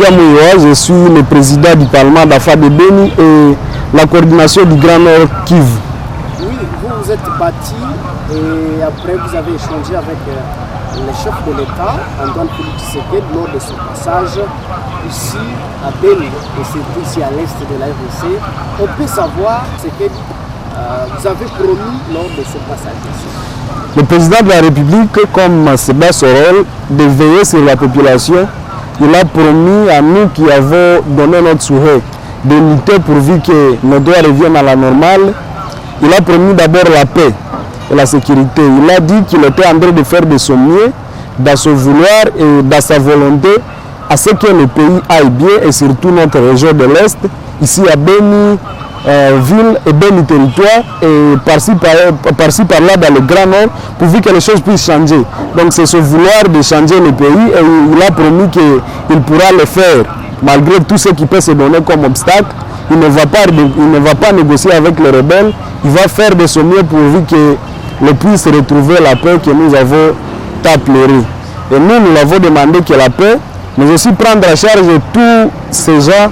Zakia Mouyoua, je suis le président du Parlement d'Afa de Beni et la coordination du Grand Nord Kivu. Oui, vous êtes bâti et après vous avez échangé avec le chef de l'État, Antoine Félix Tshisekedi, lors de son passage ici à Beni, et c'est ici à l'est de la RDC. On peut savoir ce que vous avez promis lors de ce passage ici. Le président de la République, comme c'est bien son rôle, de veiller sur la population, il a promis à nous qui avons donné notre souhait de lutter pourvu que nos droits reviennent à la normale. Il a promis d'abord la paix et la sécurité. Il a dit qu'il était en train de faire de son mieux, dans son vouloir et dans sa volonté, à ce que le pays aille bien et surtout notre région de l'Est, ici à Beni, ville et Beni territoire et par-ci par-là dans le Grand Nord, pourvu que les choses puissent changer. Donc c'est ce vouloir de changer le pays et il a promis qu'il pourra le faire malgré tout ce qui peut se donner comme obstacle. Il ne va pas négocier avec les rebelles, il va faire de son mieux pourvu que les puisse retrouver la paix que nous avons tant pleuré. Et nous l'avons demandé que la paix, mais aussi prendre en charge tous ces gens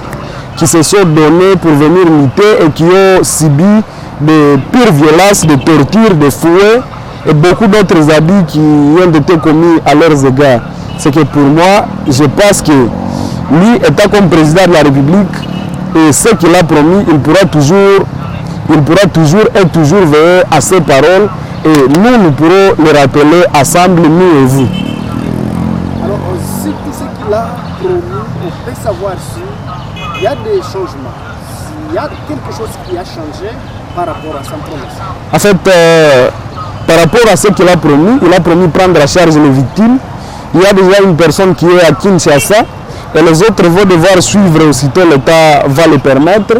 qui se sont donnés pour venir lutter et qui ont subi de pires violences, de tortures, de fouets et beaucoup d'autres abus qui ont été commis à leurs égards. C'est que pour moi, je pense que lui, étant comme président de la République, et ce qu'il a promis, il pourra toujours et toujours veiller à ses paroles et nous pourrons le rappeler ensemble, nous et vous. Alors, si tout ce qu'il a promis, on peut savoir si il y a des changements, s'il y a quelque chose qui a changé par rapport à sa promesse. En fait, par rapport à ce qu'il a promis prendre en charge les victimes. Il y a déjà une personne qui est à Kinshasa et les autres vont devoir suivre aussitôt l'État va le permettre.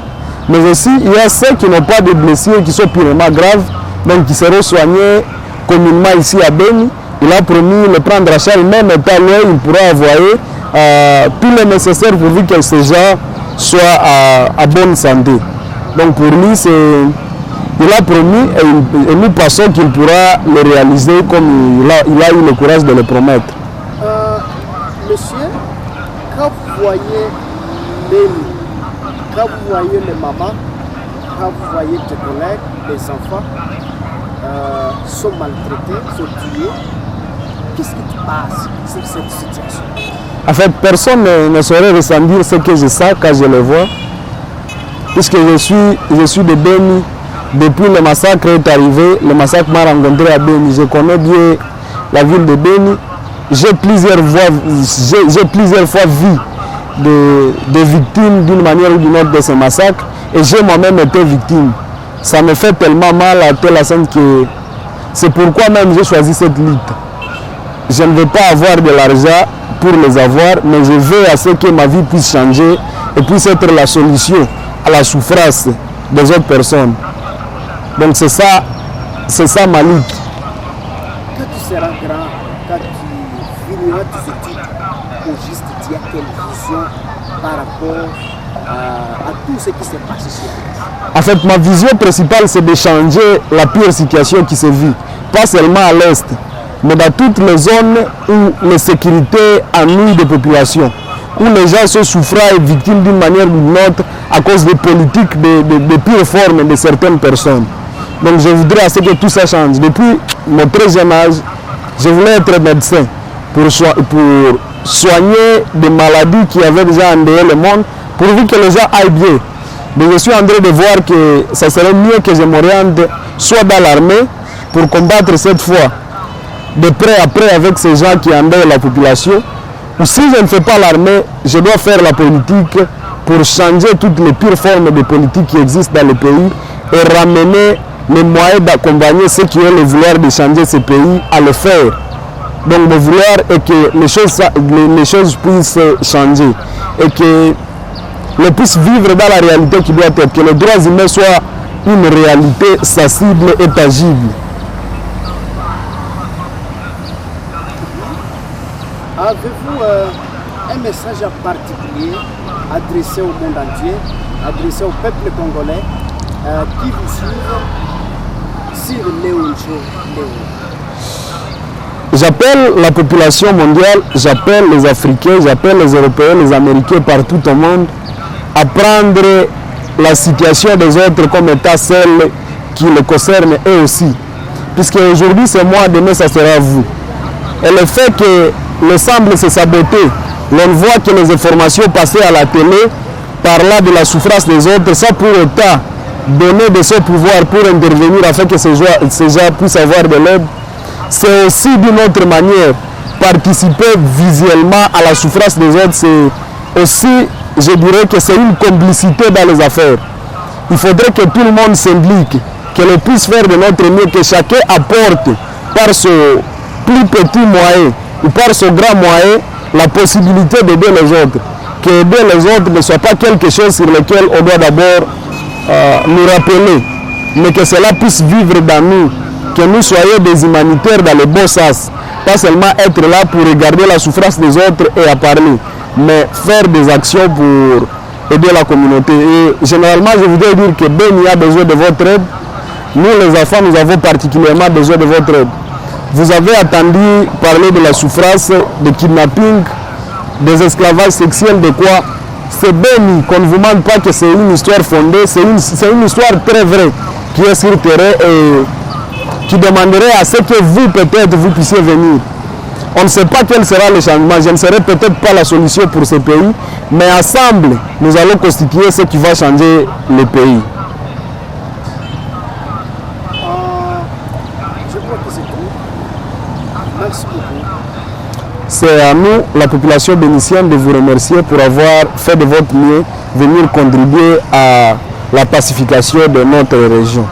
Mais aussi, il y a ceux qui n'ont pas de blessures, qui sont purement graves, donc qui seront soignés communément ici à Beni. Il a promis de le prendre en charge, même étant loin, il pourra envoyer tout le nécessaire pourvu que ces gens soient à bonne santé. Donc pour lui, il a promis et nous pensons qu'il pourra le réaliser comme il a eu le courage de le promettre. Monsieur, quand vous voyez Beni, quand vous voyez les mamans, quand vous voyez tes collègues, les enfants sont maltraités, sont tués, qu'est-ce qui te passe sur cette situation? En fait, personne ne saurait ressentir ce que je sens quand je le vois, puisque je suis de Beni. Depuis le massacre est arrivé, le massacre m'a rencontré à Beni. Je connais bien la ville de Beni. J'ai plusieurs fois vu des victimes d'une manière ou d'une autre de ce massacre et j'ai moi-même été victime. Ça me fait tellement mal à telle scène que c'est pourquoi même j'ai choisi cette lutte. Je ne veux pas avoir de l'argent pour les avoir, mais je veux à ce que ma vie puisse changer et puisse être la solution à la souffrance des autres personnes. Donc c'est ça ma lutte. Quand tu seras grand, quand tu finiras tes études, au juste tu as quelle vision par rapport à tout ce qui s'est passé sur l'Est? En fait, ma vision principale, c'est de changer la pire situation qui se vit, pas seulement à l'Est, mais dans toutes les zones où l'insécurité ennuie des populations, où les gens sont souffrants et victimes d'une manière ou d'une autre à cause des politiques de pire forme de certaines personnes. Donc je voudrais à ce que tout ça change. Depuis mon très jeune âge, je voulais être médecin pour soigner des maladies qui avaient déjà endeuillé le monde, pourvu que les gens aillent bien. Mais je suis en train de voir que ça serait mieux que je m'oriente soit dans l'armée pour combattre cette fois de près à près avec ces gens qui endeuillent la population. Ou si je ne fais pas l'armée, je dois faire la politique pour changer toutes les pires formes de politique qui existent dans le pays et ramener les moyens d'accompagner ceux qui ont le vouloir de changer ce pays à le faire. Donc le vouloir est que les choses puissent changer et que les puissent vivre dans la réalité qui doit être, que les droits humains soient une réalité sensible et tangible. Avez-vous un message particulier adressé au monde entier, adressé au peuple congolais qui vous suivent sur Léon Show? j'appelle la population mondiale, j'appelle les Africains, j'appelle les Européens, les Américains, partout au monde, à prendre la situation des autres comme état celle qui les concerne eux aussi. Puisque aujourd'hui c'est moi, demain ça sera vous. Et le fait que l'ensemble s'est saboté, l'on voit que les informations passées à la télé parlant de la souffrance des autres, sans pour autant donner de ce pouvoir pour intervenir afin que ces gens puissent avoir de l'aide, c'est aussi d'une autre manière participer visuellement à la souffrance des autres. C'est aussi, je dirais que c'est une complicité dans les affaires. Il faudrait que tout le monde s'implique, que l'on puisse faire de notre mieux, que chacun apporte par ce plus petit moyen ou par ce grand moyen la possibilité d'aider les autres. Que aider les autres ne soit pas quelque chose sur lequel on doit d'abord nous rappeler, mais que cela puisse vivre dans nous, que nous soyons des humanitaires dans le bon sens, pas seulement être là pour regarder la souffrance des autres et à parler, mais faire des actions pour aider la communauté. Et généralement, je voudrais dire que Beni a besoin de votre aide. Nous, les enfants, nous avons particulièrement besoin de votre aide. Vous avez entendu parler de la souffrance, de kidnapping, des esclavages sexuels, de quoi? C'est Beni, qu'on ne vous mente pas que c'est une histoire fondée, c'est une histoire très vraie qui est sur terrain et qui demanderait à ce que vous, peut-être, vous puissiez venir. On ne sait pas quel sera le changement, je ne serai peut-être pas la solution pour ce pays, mais ensemble, nous allons constituer ce qui va changer le pays. Je crois que c'est tout. Merci beaucoup. C'est à nous, la population bénitienne, de vous remercier pour avoir fait de votre mieux, venir contribuer à la pacification de notre région.